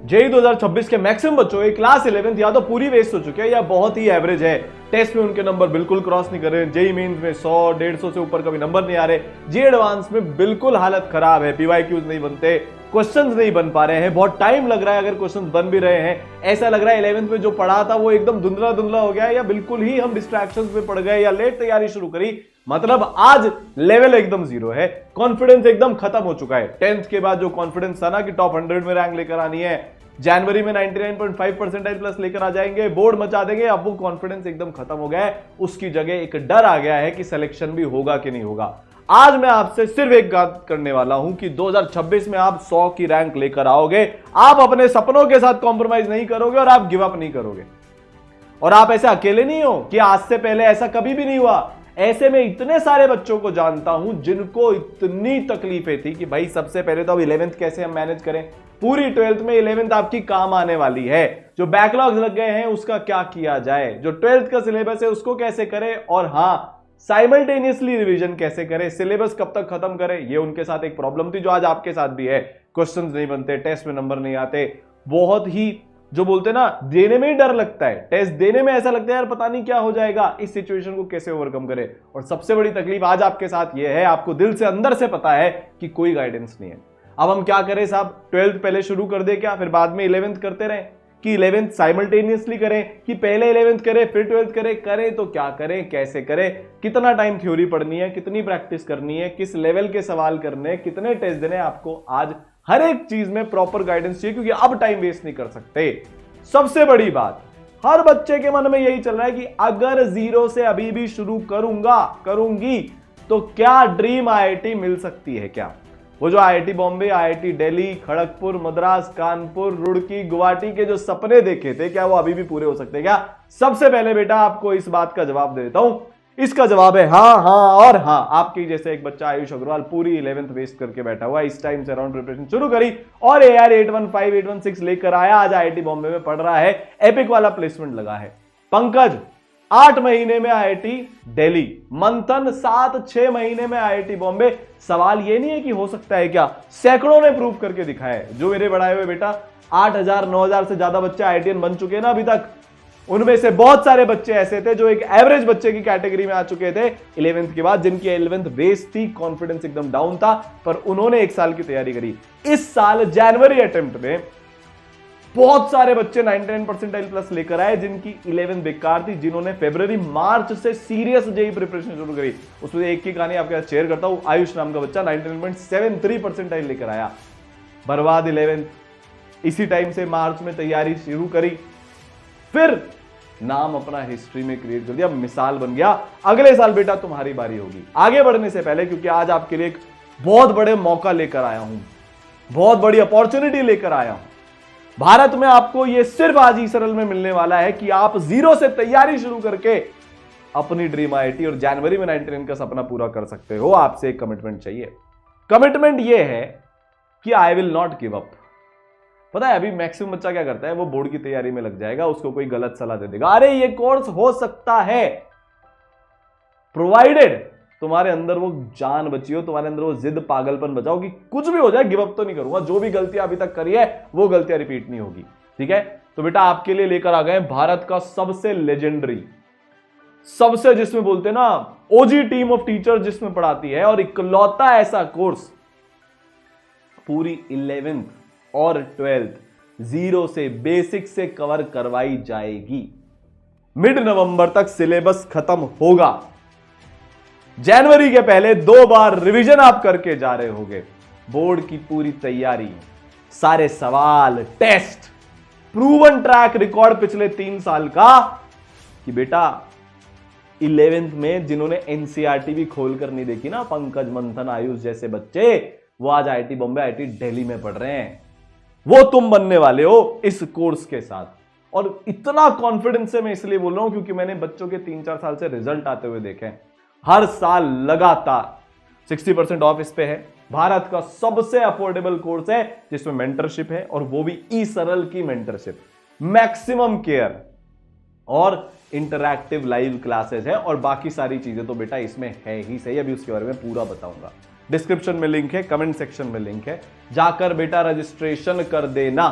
JEE 2026 के maximum बच्चों की क्लास 11th या तो पूरी वेस्ट हो चुकी है या बहुत ही एवरेज है। टेस्ट में उनके नंबर बिल्कुल क्रॉस नहीं कर रहे, जेई मेंस में 100-150 से ऊपर कभी नंबर नहीं आ रहे, जे एडवांस में बिल्कुल हालत खराब है, पीवाईक्यूज नहीं बनते, क्वेश्चंस नहीं बन पा रहे हैं, बहुत टाइम लग रहा है, अगर क्वेश्चंस बन भी रहे हैं ऐसा लग रहा है 11th में जो पढ़ा था वो एकदम धुंधला धुंधला हो गया है, या बिल्कुल ही हम डिस्ट्रैक्शंस में पड़ गए या लेट तैयारी शुरू करी। मतलब आज लेवल एकदम जीरो है, कॉन्फिडेंस एकदम खत्म हो चुका है। 10th के बाद जो कॉन्फिडेंस था ना कि टॉप 100 में रैंक लेकर आनी है, जनवरी में 99.5 परसेंटाइल प्लस लेकर आ जाएंगे, बोर्ड मचा देंगे, अब वो कॉन्फिडेंस एकदम खत्म हो गया है। उसकी जगह एक डर आ गया है कि सिलेक्शन भी होगा कि नहीं होगा। आज मैं आपसे सिर्फ एक बात करने वाला हूं कि 2026 में आप 100 की रैंक लेकर आओगे, आप अपने सपनों के साथ कॉम्प्रोमाइज नहीं करोगे और आप गिव अप नहीं करोगे। और आप ऐसे अकेले नहीं हो कि आज से पहले ऐसा कभी भी नहीं हुआ। ऐसे में इतने सारे बच्चों को जानता हूं जिनको इतनी तकलीफें थी कि भाई सबसे पहले तो अब 11th कैसे हम मैनेज करें, पूरी 12th में 11th आपकी काम आने वाली है, जो बैकलॉग्स लग गए हैं उसका क्या किया जाए, जो 12th का सिलेबस है उसको कैसे करें, और हाँ साइमल्टेनियसली रिवीजन कैसे करें, सिलेबस कब तक खत्म करें। ये उनके साथ एक प्रॉब्लम थी जो आज आपके साथ भी है। क्वेश्चंस नहीं बनते, टेस्ट में नंबर नहीं आते, बहुत ही जो बोलते ना देने में ही डर लगता है, टेस्ट देने में ऐसा लगता है यार पता नहीं क्या हो जाएगा। इस सिचुएशन को कैसे ओवरकम करें। और सबसे बड़ी तकलीफ आज आपके साथ ये है, आपको दिल से अंदर से पता है कि कोई गाइडेंस नहीं है। अब हम क्या करें साहब, 12th पहले शुरू कर दे क्या, फिर बाद में 11th करते रहें, कि 11th साइमल्टेनियसली करें, कि पहले 11th करें फिर 12th करें तो क्या करें, कैसे करें, कितना टाइम थ्योरी पढ़नी है, कितनी प्रैक्टिस करनी है, किस लेवल के सवाल करने हैं, कितने टेस्ट देने हैं। आपको आज हर एक चीज में प्रॉपर गाइडेंस चाहिए, क्योंकि अब टाइम वेस्ट नहीं कर सकते। सबसे बड़ी बात, हर बच्चे के मन में यही चल रहा है कि अगर जीरो से अभी भी शुरू करूंगी तो क्या ड्रीम आईआईटी मिल सकती है क्या। वो जो आईआईटी बॉम्बे, आईआईटी दिल्ली, खड़गपुर, मद्रास, कानपुर, रुड़की, गुवाहाटी के जो सपने देखे थे, क्या वो अभी भी पूरे हो सकते हैं क्या। सबसे पहले बेटा आपको इस बात का जवाब दे देता हूं, इसका जवाब है हाँ हाँ और हाँ। आपकी जैसे एक बच्चा आयुष अग्रवाल पूरी 11th वेस्ट करके बैठा हुआ, इस टाइम से अराउंड प्रिपरेशन शुरू करी और AR 815 816 लेकर आया, आज आईआईटी बॉम्बे में पढ़ रहा है, एपिक वाला प्लेसमेंट लगा है। पंकज 8 महीने में आईआईटी दिल्ली, मंथन 7-6 महीने में आईआईटी बॉम्बे। सवाल ये नहीं है कि हो सकता है क्या, सैकड़ों ने प्रूव करके दिखाया है। जो मेरे बढ़ाए हुए बेटा 8,000-9,000 से ज्यादा बच्चे आईआईटीएन बन चुके हैं ना अभी तक, उनमें से बहुत सारे बच्चे ऐसे थे जो एक एवरेज बच्चे की कैटेगरी में आ चुके थे 11th के बाद, जिनकी 11th वेस्ट थी, कॉन्फिडेंस एकदम डाउन था, पर उन्होंने 1 साल की तैयारी करी। इस साल जनवरी अटेम्प्ट में बहुत सारे बच्चे 99 परसेंटाइल प्लस लेकर आए जिनकी 11th बेकार थी, जिन्होंने फरवरी मार्च से सीरियस जेई प्रिपरेशन शुरू करी। उसमें एक की कहानी आपके साथ शेयर करता हूं। आयुष नाम का बच्चा 99.73 परसेंटाइल लेकर आया, बर्बाद 11th। इसी टाइम से मार्च में तैयारी शुरू करी, फिर नाम अपना हिस्ट्री में क्रिएट कर दिया, मिसाल बन गया। अगले साल बेटा तुम्हारी बारी होगी। आगे बढ़ने से पहले, क्योंकि आज आपके लिए एक बहुत बड़े मौका लेकर आया हूं, बहुत बड़ी अपॉर्चुनिटी लेकर आया हूं। भारत में आपको यह सिर्फ आज ही सरल में मिलने वाला है कि आप जीरो से तैयारी शुरू करके अपनी ड्रीम आईआईटी और जनवरी में 99 का सपना पूरा कर सकते हो। आपसे एक कमिटमेंट चाहिए। कमिटमेंट यह है कि I will not give up. पता है अभी मैक्सिमम बच्चा क्या करता है, वो बोर्ड की तैयारी में लग जाएगा, उसको कोई गलत सलाह दे देगा, अरे ये कोर्स हो सकता है, प्रोवाइडेड तुम्हारे अंदर वो जान बची हो, तुम्हारे अंदर वो जिद पागलपन बचाओ कि कुछ भी हो जाए गिव अप तो नहीं करूंगा, जो भी गलतियां अभी तक करी है वो गलतियां रिपीट नहीं होगी। ठीक है, तो बेटा आपके लिए लेकर आ गए भारत का सबसे लेजेंडरी, सबसे जिसमें बोलते ना ओजी टीम ऑफ टीचर जिसमें पढ़ाती है, और इकलौता ऐसा कोर्स पूरी 11th और 12th जीरो से बेसिक से कवर करवाई जाएगी। मिड नवंबर तक सिलेबस खत्म होगा, जनवरी के पहले 2 बार रिवीजन आप करके जा रहे होगे, बोर्ड की पूरी तैयारी, सारे सवाल, टेस्ट, प्रूवन ट्रैक रिकॉर्ड पिछले 3 साल का कि बेटा 11th में जिन्होंने एनसीईआरटी भी खोलकर नहीं देखी ना, पंकज, मंथन, आयुष जैसे बच्चे, वो आज आईआईटी बॉम्बे, आईआईटी दिल्ली में पढ़ रहे हैं। वो तुम बनने वाले हो इस कोर्स के साथ। और इतना कॉन्फिडेंस से मैं इसलिए बोल रहा हूं क्योंकि मैंने बच्चों के 3-4 साल से रिजल्ट आते हुए देखे हैं। हर साल लगातार 60% ऑफ इस पे है। भारत का सबसे अफोर्डेबल कोर्स है जिसमें मेंटरशिप है, और वो भी ई सरल की मेंटरशिप, मैक्सिमम केयर और इंटरैक्टिव लाइव क्लासेस है, और बाकी सारी चीजें तो बेटा इसमें है ही सही। अभी उसके बारे में पूरा बताऊंगा। डिस्क्रिप्शन में लिंक है, कमेंट सेक्शन में लिंक है, जाकर बेटा रजिस्ट्रेशन कर देना।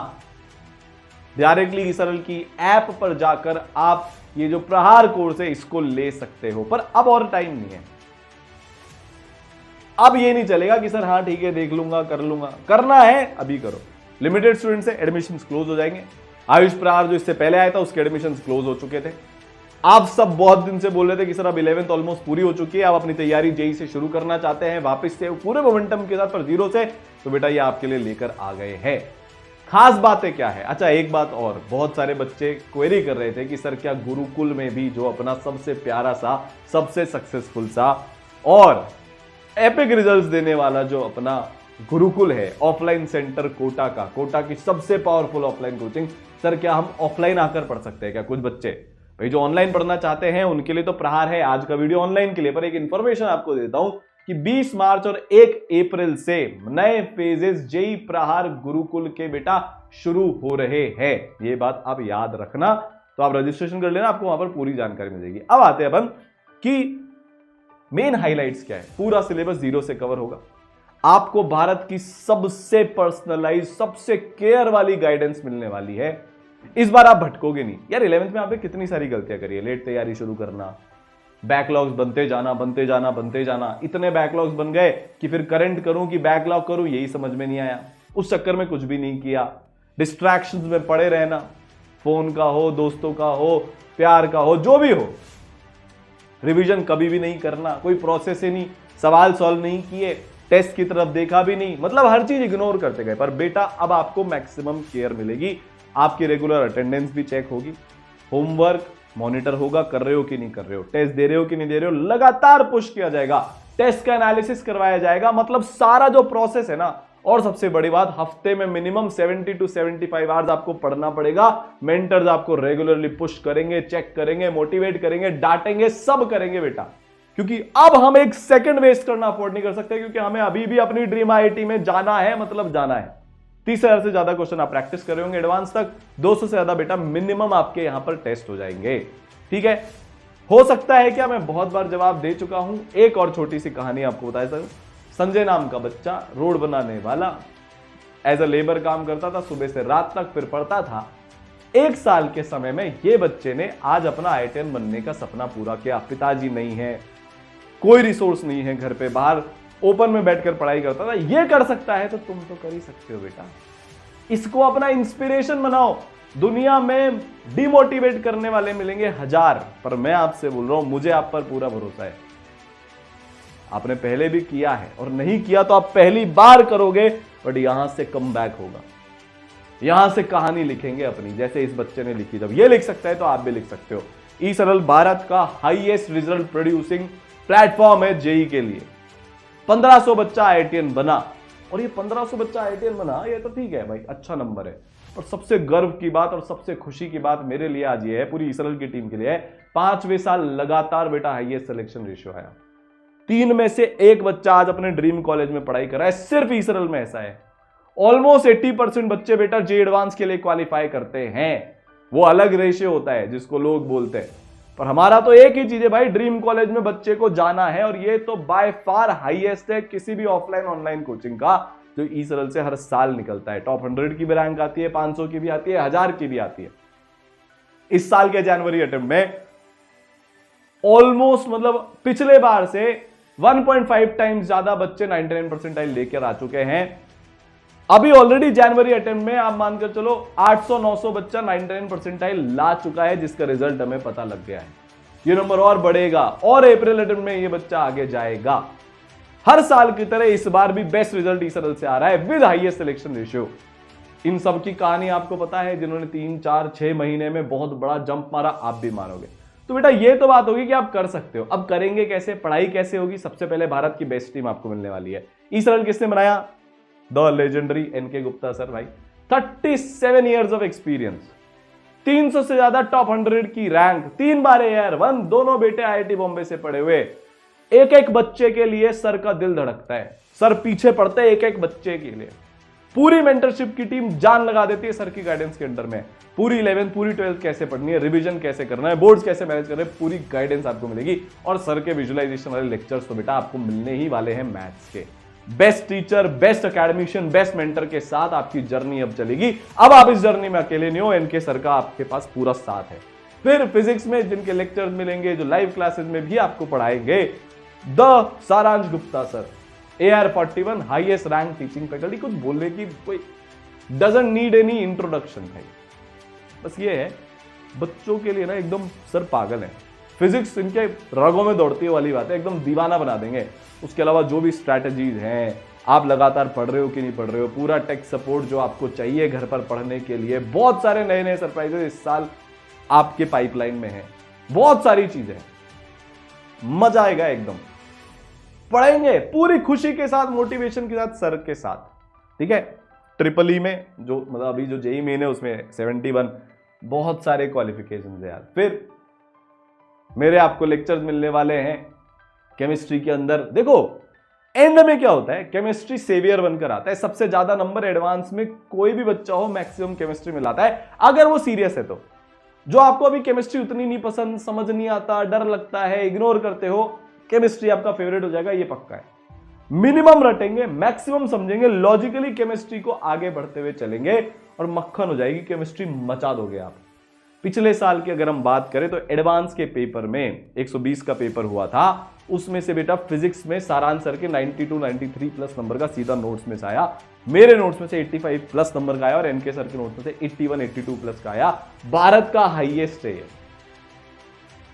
डायरेक्टली ईसरल की ऐप पर जाकर आप ये जो प्रहार कोर्स है इसको ले सकते हो। पर अब और टाइम नहीं है। अब ये नहीं चलेगा कि सर हाँ ठीक है देख लूंगा कर लूंगा, करना है अभी करो। लिमिटेड स्टूडेंट्स है, एडमिशन क्लोज हो जाएंगे। आयुष प्रहार जो इससे पहले आया था उसके एडमिशन क्लोज हो चुके थे। आप सब बहुत दिन से बोल रहे थे कि सर अब 11th ऑलमोस्ट पूरी हो चुकी है, आप अपनी तैयारी जेई से शुरू करना चाहते हैं वापस से पूरे मोमेंटम के साथ पर 0 से, तो बेटा ये आपके लिए लेकर आ गए हैं। खास बातें क्या है? अच्छा एक बात और, बहुत सारे बच्चे क्वेरी कर रहे थे कि सर क्या गुरुकुल में भी जो अपना सबसे प्यारा सा, सबसे सक्सेसफुल सा और एपिक रिजल्ट्स देने वाला जो अपना गुरुकुल है ऑफलाइन सेंटर कोटा की सबसे पावरफुल ऑफलाइन कोचिंग, सर क्या हम ऑफलाइन आकर पढ़ सकते हैं क्या? कुछ बच्चे भाई जो ऑनलाइन पढ़ना चाहते हैं उनके लिए तो प्रहार है, आज का वीडियो ऑनलाइन के लिए। पर एक इंफॉर्मेशन आपको देता हूं कि 20 मार्च और 1 अप्रैल से नए फेजेस जेई प्रहार गुरुकुल के बेटा शुरू हो रहे हैं। ये बात आप याद रखना, तो आप रजिस्ट्रेशन कर लेना, आपको वहां पर पूरी जानकारी मिल जाएगी। अब आते हैं अपन कि मेन हाइलाइट्स क्या है। पूरा सिलेबस 0 से कवर होगा। आपको भारत की सबसे पर्सनलाइज, सबसे केयर वाली गाइडेंस मिलने वाली है। इस बार आप भटकोगे नहीं यार। 11th में आपने कितनी सारी गलतियां करी है, लेट तैयारी शुरू करना, बैकलॉग्स बनते जाना, इतने बैकलॉग्स बन गए कि फिर करंट करूं कि बैकलॉग करूं यही समझ में नहीं आया। उस चक्कर में कुछ भी नहीं किया, डिस्ट्रैक्शंस में पड़े रहना, फोन का हो, दोस्तों का हो, प्यार का हो, जो भी हो, रिवीजन कभी भी नहीं करना, कोई प्रोसेस ही नहीं, सवाल सॉल्व नहीं किए, टेस्ट की तरफ देखा भी नहीं, मतलब हर चीज इग्नोर करते गए। पर बेटा अब आपको मैक्सिमम केयर मिलेगी, आपकी रेगुलर अटेंडेंस भी चेक होगी, होमवर्क मॉनिटर होगा, कर रहे हो कि नहीं कर रहे हो, टेस्ट दे रहे हो कि नहीं दे रहे हो, लगातार पुश किया जाएगा, टेस्ट का एनालिसिस करवाया जाएगा, मतलब सारा जो प्रोसेस है ना। और सबसे बड़ी बात, हफ्ते में मिनिमम 70 to 75 आवर्स आपको पढ़ना पड़ेगा। मेंटर्स आपको रेगुलरली पुश करेंगे, चेक करेंगे, मोटिवेट करेंगे, डांटेंगे, सब करेंगे बेटा, क्योंकि अब हम एक सेकंड वेस्ट करना अफोर्ड नहीं कर सकते, क्योंकि हमें अभी भी अपनी ड्रीम आईआईटी में जाना है, मतलब जाना है। 30,000 से ज्यादा क्वेश्चन आप प्रैक्टिस कर रहे होंगे एडवांस तक, 200 से ज्यादा बेटा मिनिमम आपके यहां पर टेस्ट हो जाएंगे। ठीक है, हो सकता है क्या मैं बहुत बार जवाब दे चुका हूं। एक और छोटी सी कहानी आपको बताया सर। संजय नाम का बच्चा, रोड बनाने वाला, एज अ लेबर काम करता था, सुबह से रात तक फिर पढ़ता था। 1 साल के समय में ये बच्चे ने आज अपना आईआईटीएन बनने का सपना पूरा किया। पिताजी नहीं है, कोई रिसोर्स नहीं है घर पे, बाहर ओपन में बैठकर पढ़ाई करता था। ये कर सकता है तो तुम तो कर ही सकते हो बेटा। इसको अपना इंस्पिरेशन बनाओ। दुनिया में डिमोटिवेट करने वाले मिलेंगे 1000, पर मैं आपसे बोल रहा हूं, मुझे आप पर पूरा भरोसा है। आपने पहले भी किया है, और नहीं किया तो आप पहली बार करोगे, बट यहां से कम बैक होगा। यहां से कहानी लिखेंगे अपनी, जैसे इस बच्चे ने लिखी। जब ये लिख सकता है तो आप भी लिख सकते हो। ईसरल भारत का हाईएस्ट रिजल्ट प्रोड्यूसिंग प्लेटफॉर्म है जेई के लिए। 1500 बच्चा आईआईटीएन बना, और ये 1500 बच्चा आईआईटीएन बना, ये तो ठीक है भाई, अच्छा नंबर है। और सबसे गर्व की बात और सबसे खुशी की बात मेरे लिए आज ये है, पूरी ईसरल की टीम के लिए है, 5वें साल लगातार बेटा हाईएस्ट सिलेक्शन रेशियो आया। 3 में से 1 बच्चा आज अपने ड्रीम कॉलेज में पढ़ाई कर रहा है। सिर्फ ईसरल में ऐसा है। ऑलमोस्ट 80% बच्चे बेटा जे एडवांस के लिए क्वालिफाई करते हैं। वो अलग रेशियो होता है जिसको लोग बोलते हैं, पर हमारा तो एक ही चीज है भाई, ड्रीम कॉलेज में बच्चे को जाना है। और ये तो बाय फार हाईएस्ट है किसी भी ऑफलाइन ऑनलाइन कोचिंग का, जो ईसरल से हर साल निकलता है। टॉप 100 की भी रैंक आती है, 500 की भी आती है, 1000 की भी आती है। इस साल के जनवरी अटेम्प्ट में ऑलमोस्ट, मतलब पिछले बार से 1.5 टाइम्स ज्यादा बच्चे 99 परसेंटाइल लेकर आ चुके हैं। अभी ऑलरेडी जनवरी अटेम्प्ट में आप मानकर चलो 800-900 बच्चा 99 परसेंटाइल ला चुका है, जिसका रिजल्ट हमें पता लग गया है। ये नंबर और बढ़ेगा, और अप्रैल अटेम्प्ट में ये बच्चा आगे जाएगा। हर साल की तरह इस बार भी बेस्ट रिजल्ट ईसरल से आ रहा है विद हाईएस्ट सिलेक्शन रेशियो। इन सब की कहानी आपको पता है, जिन्होंने 3, 4, 6 महीने में बहुत बड़ा जंप मारा, आप भी मारोगे। तो बेटा ये तो बात होगी कि आप कर सकते हो। अब करेंगे कैसे, पढ़ाई कैसे होगी? सबसे पहले भारत की बेस्ट टीम आपको मिलने वाली है। ईसरल किसने बनाया? The legendary NK Gupta sir भाई। 37 ईयर्स ऑफ एक्सपीरियंस, 300 से ज्यादा टॉप 100 की रैंक, 3 बार एयर 1, दोनों बेटे आईआईटी बॉम्बे से पढ़े हुए। एक एक बच्चे के लिए सर का दिल धड़कता है, सर पीछे पड़ते हैं एक एक बच्चे के लिए। पूरी मेंटरशिप की टीम जान लगा देती है सर की गाइडेंस के अंडर में। पूरी 11th पूरी 12th कैसे पढ़नी है, रिवीजन कैसे करना है, बोर्ड्स कैसे मैनेज करना है, पूरी गाइडेंस आपको मिलेगी। और सर के विजुअलाइजेशन वाले लेक्चर्स तो बेटा आपको मिलने ही वाले हैं मैथ्स के। Best teacher, best academician, best mentor के साथ आपकी जर्नी अब चलेगी। अब आप इस जर्नी में अकेले नहीं हो, इनके सर का आपके पास पूरा साथ है। फिर फिजिक्स में जिनके लेक्चर्स मिलेंगे, जो लाइव क्लासेस में भी आपको पढ़ाएंगे, द सारांश Gupta sir, AR41 highest rank teaching faculty. कुछ बोलने की कोई डजंट नीड एनी इंट्रोडक्शन भाई, बस ये है बच्चों के लिए ना एकदम सर पागल है। फिजिक्स इनके रगों में दौड़ती वाली बात है, एकदम दीवाना बना देंगे। उसके अलावा जो भी स्ट्रैटेजीज हैं, आप लगातार पढ़ रहे हो कि नहीं पढ़ रहे हो, पूरा टेक सपोर्ट जो आपको चाहिए घर पर पढ़ने के लिए, बहुत सारे नए नए सरप्राइजेस इस साल आपके पाइपलाइन में है, बहुत सारी चीजें, मजा आएगा एकदम। पढ़ेंगे पूरी खुशी के साथ, मोटिवेशन के साथ, सर के साथ, ठीक है। ट्रिपल ई में जो मतलब अभी जो जेई मेन है उसमें 71, बहुत सारे क्वालिफिकेशन है यार। फिर मेरे आपको लेक्चर्स मिलने वाले हैं केमिस्ट्री के अंदर। देखो एंड में क्या होता है, केमिस्ट्री सेवियर बनकर आता है। सबसे ज्यादा नंबर एडवांस में कोई भी बच्चा हो मैक्सिमम केमिस्ट्री में लाता है, अगर वो सीरियस है तो। जो आपको अभी केमिस्ट्री उतनी नहीं पसंद, समझ नहीं आता, डर लगता है, इग्नोर करते हो, केमिस्ट्री आपका फेवरेट हो जाएगा, ये पक्का है। मिनिमम रटेंगे, मैक्सिमम समझेंगे, लॉजिकली केमिस्ट्री को आगे बढ़ते हुए चलेंगे और मक्खन हो जाएगी केमिस्ट्री, मचा दोगे आप। पिछले साल की अगर हम बात करें तो एडवांस के पेपर में 120 का पेपर हुआ था, उसमें से बेटा फिजिक्स में सारांश सर के 92 93 प्लस नंबर का सीधा नोट्स में से आया, मेरे नोट्स में से 85 प्लस नंबर का आया और एनके सर के नोट्स में से 81 82 प्लस का आया। भारत का हाईएस्ट है।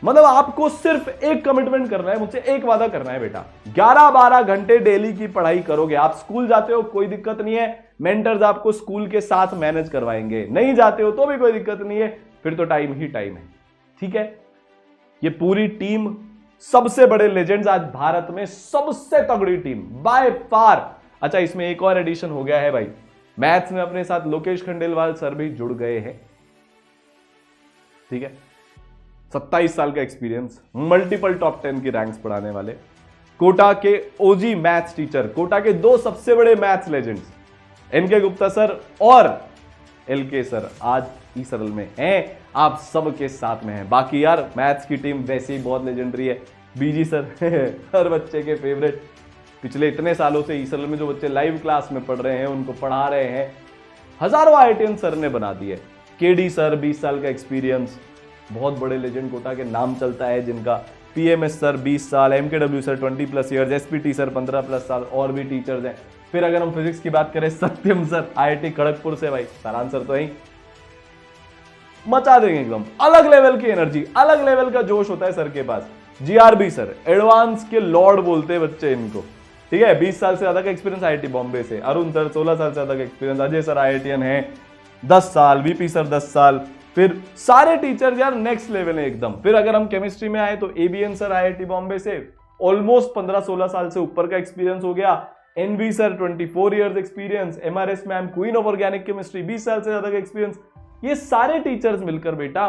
मतलब आपको सिर्फ एक कमिटमेंट करना है, मुझसे एक वादा करना है बेटा, 11-12 घंटे डेली की पढ़ाई करोगे। आप स्कूल जाते हो कोई दिक्कत नहीं है, मेंटर्स आपको स्कूल के साथ मैनेज करवाएंगे। नहीं जाते हो तो भी कोई दिक्कत नहीं है, फिर तो टाइम ही टाइम है, ठीक है। ये पूरी टीम, सबसे बड़े लेजेंड्स, आज भारत में सबसे तगड़ी टीम बाय फार। अच्छा, इसमें एक और एडिशन हो गया है भाई, मैथ्स में अपने साथ लोकेश खंडेलवाल सर भी जुड़ गए हैं, ठीक है। 27 साल का एक्सपीरियंस, मल्टीपल टॉप 10 की रैंक्स पढ़ाने वाले, कोटा के ओजी मैथ्स टीचर, कोटा के दो सबसे बड़े maths legends NK Gupta sir और एलके सर आज ई सरल में हैं, आप सबके साथ में हैं। बाकी यार मैथ्स की टीम वैसे ही बहुत लेजेंडरी है। बीजी सर हर बच्चे के फेवरेट, पिछले इतने सालों से ई सरल में जो बच्चे लाइव क्लास में पढ़ रहे हैं, उनको पढ़ा रहे हैं, हजारों IITian सर ने बना दिए। केडी सर 20 साल का एक्सपीरियंस, बहुत बड़े लेजेंड कोटा के नाम चलता है जिनका। PMS सर 20 साल, MKW sir 20+ years, SPT sir 15+ साल, और भी टीचर्स हैं। फिर अगर हम फिजिक्स की बात करें, सत्यम सर IIT खड़गपुर से, भाई सारांश सर तो ही मचा देंगे एकदम। अलग लेवल की एनर्जी, अलग लेवल का जोश होता है सर के पास। GRB सर एडवांस के लॉर्ड बोलते हैं बच्चे इनको, ठीक है। 20 साल से ज्यादा का एक्सपीरियंस IIT बॉम्बे से। अरुण सर 16 साल से ज्यादा का एक्सपीरियंस। अजय सर IITian है 10 साल, VP सर 10 साल। फिर सारे टीचर्स यार नेक्स्ट लेवल है एकदम। फिर अगर हम केमिस्ट्री में आए तो ABN सर IIT बॉम्बे से, ऑलमोस्ट 15-16 साल से ऊपर का एक्सपीरियंस हो गया। NV sir 24 years experience. MRS ma'am queen of organic chemistry, 20 साल से ज्यादा का एक्सपीरियंस। ये सारे टीचर्स मिलकर बेटा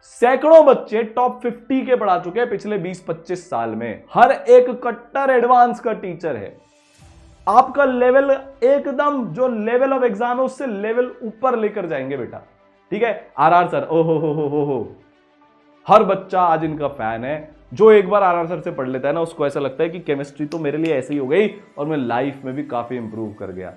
सैकड़ों बच्चे टॉप 50 के पढ़ा चुके हैं पिछले 20-25 साल में। हर एक कट्टर एडवांस का टीचर है। आपका लेवल एकदम, जो लेवल ऑफ एग्जाम है उससे लेवल ऊपर लेकर जाएंगे बेटा, ठीक है। RR सर ओ हो, हर बच्चा आज इनका फैन है। जो एक बार RR सर से पढ़ लेता है ना, उसको ऐसा लगता है कि केमिस्ट्री तो मेरे लिए ऐसे ही हो गई और मैं लाइफ में भी काफी इंप्रूव कर गया।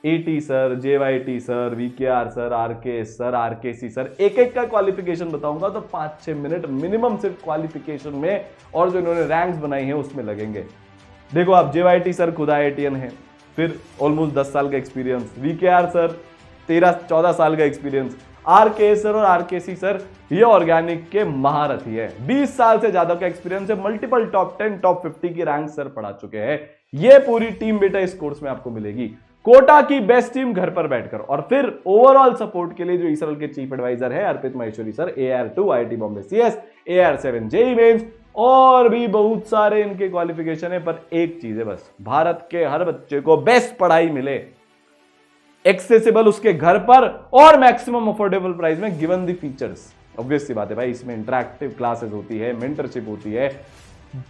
AT sir, JYT sir, VKR sir, RK sir, RKC sir, एक एक का क्वालिफिकेशन बताऊंगा तो 5-6 मिनट मिनिमम सिर्फ क्वालिफिकेशन में, और जो इन्होंने रैंक्स बनाई हैं उसमें लगेंगे। देखो आप, JYT सर खुद IITian है, फिर ऑलमोस्ट 10 साल का एक्सपीरियंस। VKR सर 13-14 साल का एक्सपीरियंस। RK सर और RKC सर ये ऑर्गेनिक के महारथी है, 20 साल से ज्यादा का एक्सपीरियंस है। मल्टीपल टॉप 10 टॉप 50 की रैंक सर पढ़ा चुके हैं। ये पूरी टीम बेटा इस कोर्स में आपको मिलेगी, कोटा की बेस्ट टीम घर पर बैठकर। और फिर ओवरऑल सपोर्ट के लिए जो ईसरल के चीफ एडवाइजर है Arpit Maheshwari sir, AR2 IIT Bombay CS, AR7 JEE mains, और भी बहुत सारे इनके क्वालिफिकेशन है। पर एक चीज है बस, भारत के हर बच्चे को बेस्ट पढ़ाई मिले, एक्सेसिबल उसके घर पर, और मैक्सिमम अफोर्डेबल प्राइस में, गिवन द फीचर्स। ऑब्वियस सी बात है भाई, इसमें इंटरैक्टिव क्लासेस होती है, मेंटरशिप होती है,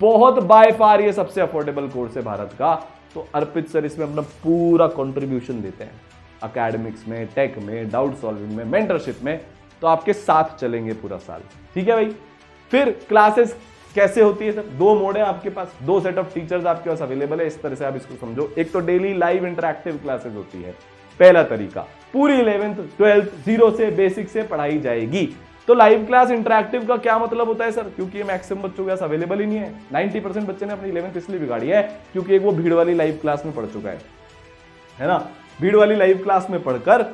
बहुत बाय फार ये सबसे अफोर्डेबल कोर्स है भारत का। तो अर्पित सर इसमें अपना पूरा कंट्रीब्यूशन देते हैं, एकेडमिक्स में, टेक में, डाउट सॉल्विंग में, मेंटरशिप में। तो आपके साथ चलेंगे पूरा साल, ठीक है भाई। फिर क्लासेस कैसे होती है सर? दो मोड है आपके पास, दो सेट ऑफ टीचर्स आपके पास अवेलेबल है, इस तरह से आप इसको समझो। एक तो डेली लाइव इंटरैक्टिव क्लासेस होती है, पहला तरीका। पूरी 11th 12th जीरो से बेसिक से पढ़ाई जाएगी। तो लाइव क्लास इंटरैक्टिव का क्या मतलब होता है सर? क्योंकि ये मैक्सिमम बच्चों के पास अवेलेबल ही नहीं है। 90% बच्चे ने अपनी 11th इसलिए बिगाड़ी है क्योंकि एक वो भीड़ वाली लाइव क्लास में पढ़ चुका है ना। भीड़ वाली लाइव क्लास में पढ़कर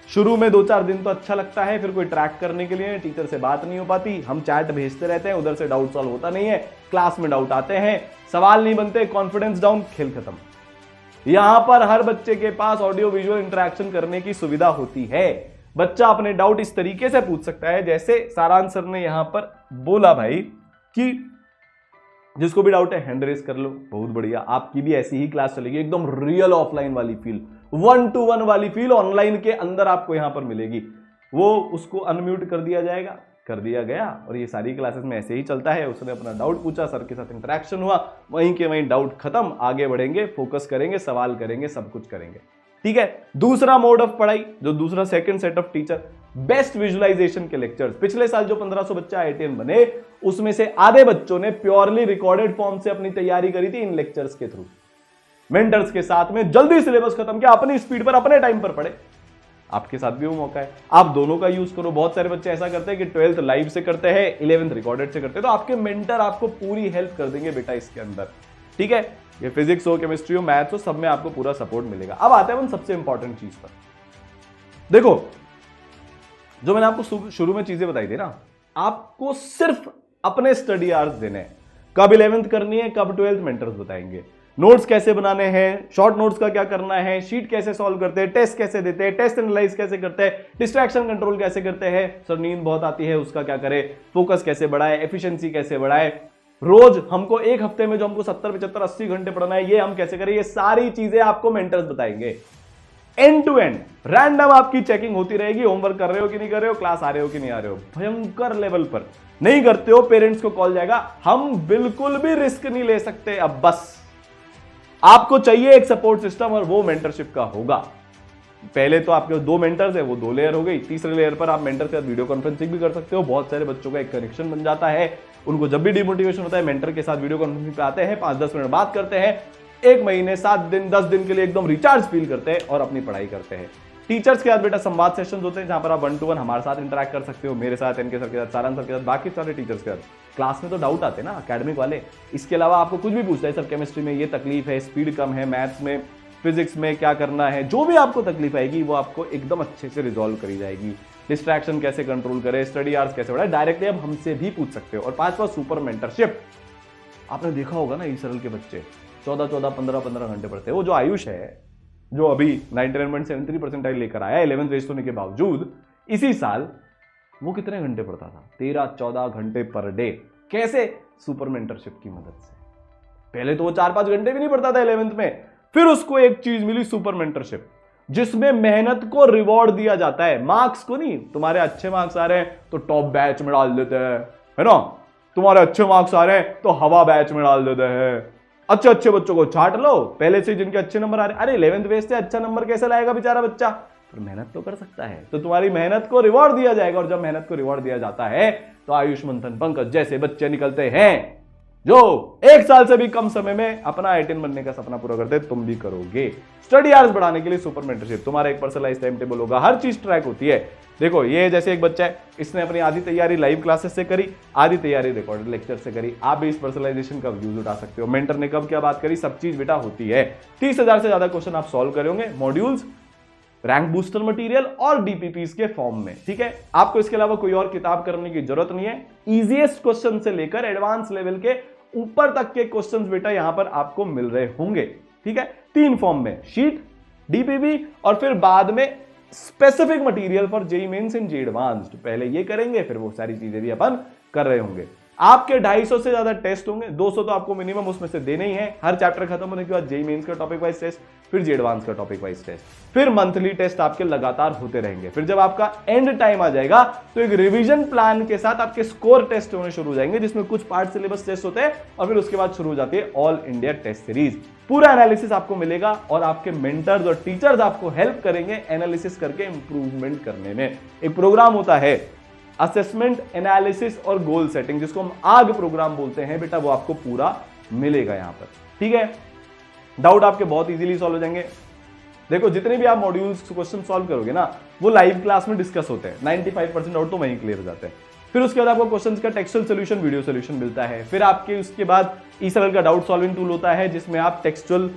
शुरू में 2-4 दिन तो अच्छा लगता है, फिर कोई ट्रैक करने के लिए टीचर से बात नहीं हो पाती, हम चैट भेजते रहते हैं, उधर से डाउट सॉल्व होता नहीं है, क्लास में डाउट आते हैं, सवाल नहीं बनते, कॉन्फिडेंस डाउन, खेल खत्म। यहां पर हर बच्चे के पास ऑडियो विजुअल इंटरेक्शन करने की सुविधा होती है। बच्चा अपने डाउट इस तरीके से पूछ सकता है जैसे सारांश सर ने यहां पर बोला भाई कि जिसको भी डाउट है हैंड रेज कर लो, बहुत बढ़िया। आपकी भी ऐसी ही क्लास चलेगी, एकदम रियल ऑफलाइन वाली फील, 1-to-1 वाली फील ऑनलाइन के अंदर आपको यहां पर मिलेगी। वो उसको अनम्यूट कर दिया जाएगा, कर दिया गया, और ये सारी क्लासेस में ऐसे ही चलता है। उसने अपना डाउट पूछा, सर के साथ इंटरेक्शन हुआ, वहीं के वहीं डाउट खत्म, आगे बढ़ेंगे, फोकस करेंगे, सवाल करेंगे, सब कुछ करेंगे। ठीक है। दूसरा मोड ऑफ पढ़ाई, जो दूसरा second set of teacher, best visualization के लेक्चर्स। पिछले साल जो 1500 बच्चा IITian बने, उसमें से आधे बच्चों ने प्योरली रिकॉर्डेड फॉर्म से अपनी तैयारी करी थी इन लेक्चर्स के थ्रू, मेंटर्स के साथ में, जल्दी सिलेबस खत्म किया, अपनी स्पीड पर अपने टाइम पर पढ़े। आपके साथ भी वो मौका है, आप दोनों का यूज करो। बहुत सारे बच्चे ऐसा करते हैं कि 12th लाइव से करते हैं, 11th रिकॉर्डेड से करते हैं, तो आपके मेंटर आपको पूरी हेल्प कर देंगे बेटा इसके अंदर। ठीक है, ये फिजिक्स हो, केमिस्ट्री हो, मैथ्स हो, सब में आपको पूरा सपोर्ट मिलेगा। अब आते हैं उन सबसे इंपॉर्टेंट चीज पर। देखो, जो मैंने आपको शुरू में चीजें बताई थी ना, आपको सिर्फ अपने स्टडी आवर्स देने हैं। कब 11th करनी है, कब 12th, मेंटर्स बताएंगे। नोट्स कैसे बनाने हैं, शॉर्ट नोट्स का क्या करना है, शीट कैसे सॉल्व करते हैं, टेस्ट कैसे देते हैं, टेस्ट एनालाइज कैसे करते हैं, डिस्ट्रैक्शन कंट्रोल कैसे करते हैं, सर नींद बहुत आती है उसका क्या करें, फोकस कैसे बढ़ाए, एफिशिएंसी कैसे बढ़ाए, रोज हमको एक हफ्ते में जो हमको 70, 75, 80 घंटे पढ़ना है, ये हम कैसे करें, ये सारी चीजें आपको मेंटर्स बताएंगे। एंड टू एंड रैंडम आपकी चेकिंग होती रहेगी, होमवर्क कर रहे हो कि नहीं कर रहे हो, क्लास आ रहे हो कि नहीं आ रहे हो। भयंकर लेवल पर नहीं करते हो, पेरेंट्स को कॉल जाएगा, हम बिल्कुल भी रिस्क नहीं ले सकते। अब बस आपको चाहिए एक सपोर्ट सिस्टम, और वो मेंटरशिप का होगा। पहले तो आपके 2 मेंटर्स है, वो 2 लेयर हो गई। तीसरे लेयर पर आप मेंटर के साथ वीडियो कॉन्फ्रेंसिंग भी कर सकते हो। बहुत सारे बच्चों का एक कनेक्शन बन जाता है, उनको जब भी डिमोटिवेशन होता है मेंटर के साथ वीडियो कॉन्फ्रेंसिंग पे आते हैं, 5-10 मिनट बात करते हैं, 1 महीने 7 दिन 10 दिन के लिए एकदम रिचार्ज फील करते हैं और अपनी पढ़ाई करते हैं। टीचर्स के साथ बेटा संवाद सेशंस होते हैं, जहां पर आप 1-to-1 हमारे साथ इंटरेक्ट कर सकते हो, मेरे साथ, इनके सर के साथ, सारांश सर के साथ, बाकी सारे टीचर्स के साथ। क्लास में तो डाउट आते हैं ना एकेडमिक वाले, इसके अलावा आपको कुछ भी पूछता है, सर केमिस्ट्री में ये तकलीफ है, स्पीड कम है, मैथ्स में, फिजिक्स में क्या करना है, जो भी आपको तकलीफ आएगी वो आपको एकदम अच्छे से रिजॉल्व करी जाएगी। डिस्ट्रैक्शन कैसे कंट्रोल करें, स्टडी आवर्स कैसे बढ़ाए, डायरेक्टली आप हमसे भी पूछ सकते हो। और 5वां सुपर मेंटरशिप। आपने देखा होगा ना, ईसरल के बच्चे 14-14, 15-15 घंटे पढ़ते हैं। वो जो आयुष है, जो अभी 99.73% लेकर आया 11th रेस होने के बावजूद, इसी साल वो कितने घंटे पढ़ता था? 13-14 घंटे पर डे। कैसे? सुपर मेंटरशिप की मदद से। पहले तो वो 4-5 घंटे भी नहीं पढ़ता था 11th में, फिर उसको एक चीज मिली, सुपर मेंटरशिप, जिसमें मेहनत को रिवॉर्ड दिया जाता है, मार्क्स को नहीं। तुम्हारे अच्छे मार्क्स आ रहे हैं तो टॉप बैच में डाल देते हैं, है ना। तुम्हारे अच्छे मार्क्स आ रहे हैं तो हवा बैच में डाल देते हैं। अच्छे अच्छे बच्चों को छाट लो, पहले से जिनके अच्छे नंबर आ रहे हैं। अरे 11th बेस से अच्छा नंबर कैसे लाएगा बेचारा बच्चा? पर मेहनत तो कर सकता है, तो तुम्हारी मेहनत को रिवॉर्ड दिया जाएगा। और जब मेहनत को रिवॉर्ड दिया जाता है तो आयुष, मंथन, पंकज जैसे बच्चे निकलते हैं जो 1 साल से भी कम समय में अपना IITian बनने का सपना पूरा करते हैं। तुम भी करोगे। स्टडी आवर्स बढ़ाने के लिए सुपर मेंटरशिप, तुम्हारा एक पर्सनलाइज्ड टाइम टेबल होगा, हर चीज ट्रैक होती है। देखो, ये जैसे एक बच्चा है, इसने अपनी आधी तैयारी लाइव क्लासेस से करी, आधी तैयारी रिकॉर्डेड लेक्चर से करी। आप भी इस पर्सनलाइजेशन का यूज उठा सकते हो। मेंटर ने कब क्या बात करी, सब चीज बेटा होती है। 30,000 से ज्यादा क्वेश्चन आप सॉल्व करे होंगे, मॉड्यूल्स, रैंक बूस्टर मटेरियल और DPPs के फॉर्म में। ठीक है, आपको इसके अलावा कोई और किताब करने की जरूरत नहीं है। इजीएस्ट क्वेश्चन से लेकर एडवांस लेवल के ऊपर तक के क्वेश्चंस बेटा यहां पर आपको मिल रहे होंगे। ठीक है, 3 फॉर्म में, शीट, DPP और फिर बाद में specific material for JEE mains and JEE advanced. पहले ये करेंगे, फिर वो सारी चीजें भी अपन कर रहे होंगे। आपके 250 से ज्यादा टेस्ट होंगे, 200 तो आपको मिनिमम उसमें से देने ही है। हर चैप्टर खत्म होने के बाद JEE मेंस का टॉपिक वाइज टेस्ट, फिर JEE एडवांस का टॉपिक वाइज टेस्ट, फिर मंथली टेस्ट आपके लगातार होते रहेंगे। फिर जब आपका एंड टाइम आ जाएगा तो एक रिवीजन प्लान के साथ आपके स्कोर टेस्ट होने शुरू हो जाएंगे, जिसमें कुछ पार्ट सिलेबस टेस्ट होते हैं और फिर उसके बाद शुरू हो जाती है ऑल इंडिया टेस्ट सीरीज। पूरा एनालिसिस आपको मिलेगा और आपके मेंटर्स और टीचर्स आपको हेल्प करेंगे एनालिसिस करके इंप्रूवमेंट करने में। एक प्रोग्राम होता है असेसमेंट, एनालिसिस और गोल सेटिंग, जिसको हम आग प्रोग्राम बोलते हैं बेटा, वो आपको पूरा मिलेगा यहां पर। ठीक है, डाउट आपके बहुत इजीली सॉल्व हो जाएंगे। देखो जितने भी आप मॉड्यूल्स क्वेश्चन सॉल्व करोगे ना, वो लाइव क्लास में डिस्कस होते हैं। 95% डाउट तो वहीं क्लियर हो जाते हैं। फिर उसके बाद आपको क्वेश्चंस का टेक्सचुअल सॉल्यूशन, वीडियो सॉल्यूशन मिलता है। फिर आपके उसके बाद ईसरल का डाउट सॉल्विंग टूल होता है, जिसमें आप टेक्सचुअल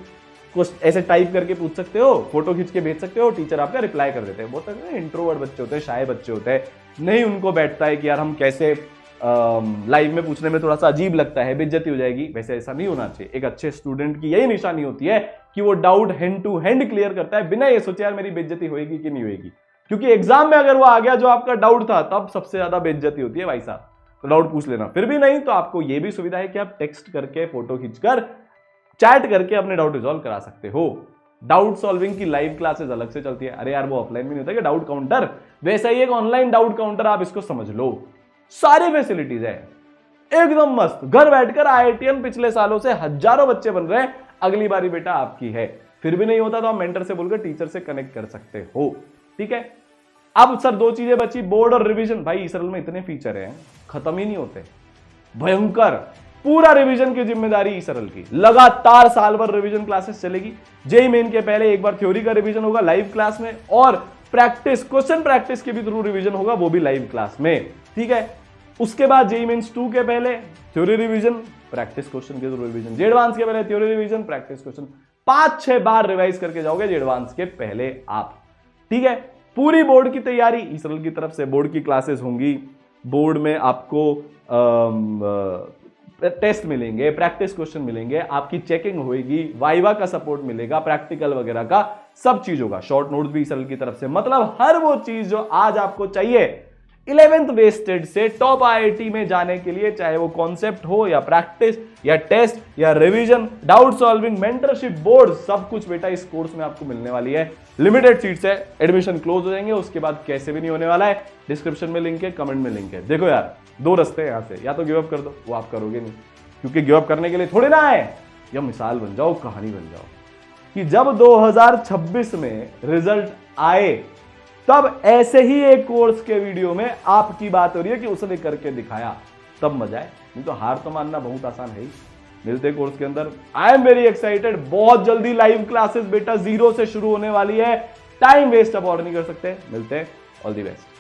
ऐसे टाइप करके पूछ सकते हो, फोटो खींच के भेज सकते हो, टीचर आपका रिप्लाई कर देते हैं। बहुत इंट्रोवर्ट बच्चे होते हैं, शाय बच्चे होते हैं, नहीं उनको बैठता है कि यार हम कैसे लाइव में पूछने में थोड़ा सा अजीब लगता है, बेइज्जती हो जाएगी। वैसे ऐसा नहीं होना चाहिए। एक अच्छे स्टूडेंट की यही निशानी होती है कि वो doubt hand to hand clear करता है, बिना ये सोचे यार मेरी बेइज्जती होगी कि नहीं होगी। क्योंकि एग्जाम में अगर वो आ गया जो आपका डाउट था, तब सबसे ज्यादा बेइज्जती होती है भाई साहब। तो डाउट पूछ लेना। फिर भी नहीं तो आपको ये भी सुविधा है कि आप टेक्स्ट करके, फोटो खींचकर, चैट करके अपने डाउट रिजॉल्व करा सकते हो। डाउट सॉल्विंग की लाइव क्लासेस अलग से चलती है। अरे यार वो ऑफलाइन में नहीं होता कि डाउट काउंटर, वैसा ही एक ऑनलाइन डाउट काउंटर, आप इसको समझ लो। सारी फैसिलिटीज है एकदम मस्त। घर बैठकर आईआईटीएन पिछले सालों से हजारों बच्चे बन रहे हैं। अगली बारी बेटा आपकी है। फिर भी नहीं होता तो आप मेंटर से बोलकर टीचर से कनेक्ट कर सकते हो। ठीक है, अब सर दो चीजें बची, बोर्ड और रिवीजन। भाई ईसरल में इतने फीचर हैं, खत्म ही नहीं होते, भयंकर। पूरा रिवीजन की जिम्मेदारी ईसरल की। लगातार साल भर रिवीजन क्लासेस चलेगी। जेईई मेन के पहले एक बार थ्योरी का रिवीजन होगा लाइव क्लास में, और प्रैक्टिस, क्वेश्चन प्रैक्टिस के भी थ्रू रिवीजन होगा, वो भी लाइव क्लास में। ठीक है, उसके बाद जेईई मेंस 2 के पहले थ्योरी रिवीजन, प्रैक्टिस क्वेश्चन के थ्रू रिवीजन। जे एडवांस के पहले थ्योरी रिवीजन, प्रैक्टिस क्वेश्चन। 5-6 बार रिवाइज करके जाओगे जे एडवांस के पहले आप। ठीक है, पूरी बोर्ड की तैयारी ईसरल की तरफ से। बोर्ड की क्लासेस होंगी, बोर्ड में आपको टेस्ट मिलेंगे, प्रैक्टिस क्वेश्चन मिलेंगे, आपकी चेकिंग होगी, वाइवा का सपोर्ट मिलेगा, प्रैक्टिकल वगैरह का सब चीज होगा। शॉर्ट नोट्स भी ईसरल की तरफ से। मतलब हर वो चीज जो आज आपको चाहिए 11th वेस्टेड से टॉप आईआईटी में जाने के लिए, चाहे वो कॉन्सेप्ट हो या प्रैक्टिस या टेस्ट या revision, doubt solving, mentorship, board, सब कुछ बेटा इस कोर्स में आपको मिलने वाली है। लिमिटेड सीट्स है, एडमिशन क्लोज हो जाएंगे, उसके बाद कैसे भी नहीं होने वाला है। डिस्क्रिप्शन में लिंक है, कमेंट में लिंक है। देखो यार, दो रास्ते हैं यहां से, या तो गिव अप कर दो, वो आप करोगे नहीं, क्योंकि गिव अप करने के लिए थोड़े ना है, या मिसाल बन जाओ, कहानी बन जाओ कि जब 2026 में रिजल्ट आए, तब ऐसे ही एक कोर्स के वीडियो में आपकी बात हो रही है कि उसने करके दिखाया, तब मजा है। नहीं तो हार तो मानना बहुत आसान है ही। मिलते कोर्स के अंदर। I am very excited. बहुत जल्दी लाइव क्लासेस बेटा 0 से शुरू होने वाली है। टाइम वेस्ट अब और नहीं कर सकते। मिलते हैं, ऑल दी बेस्ट।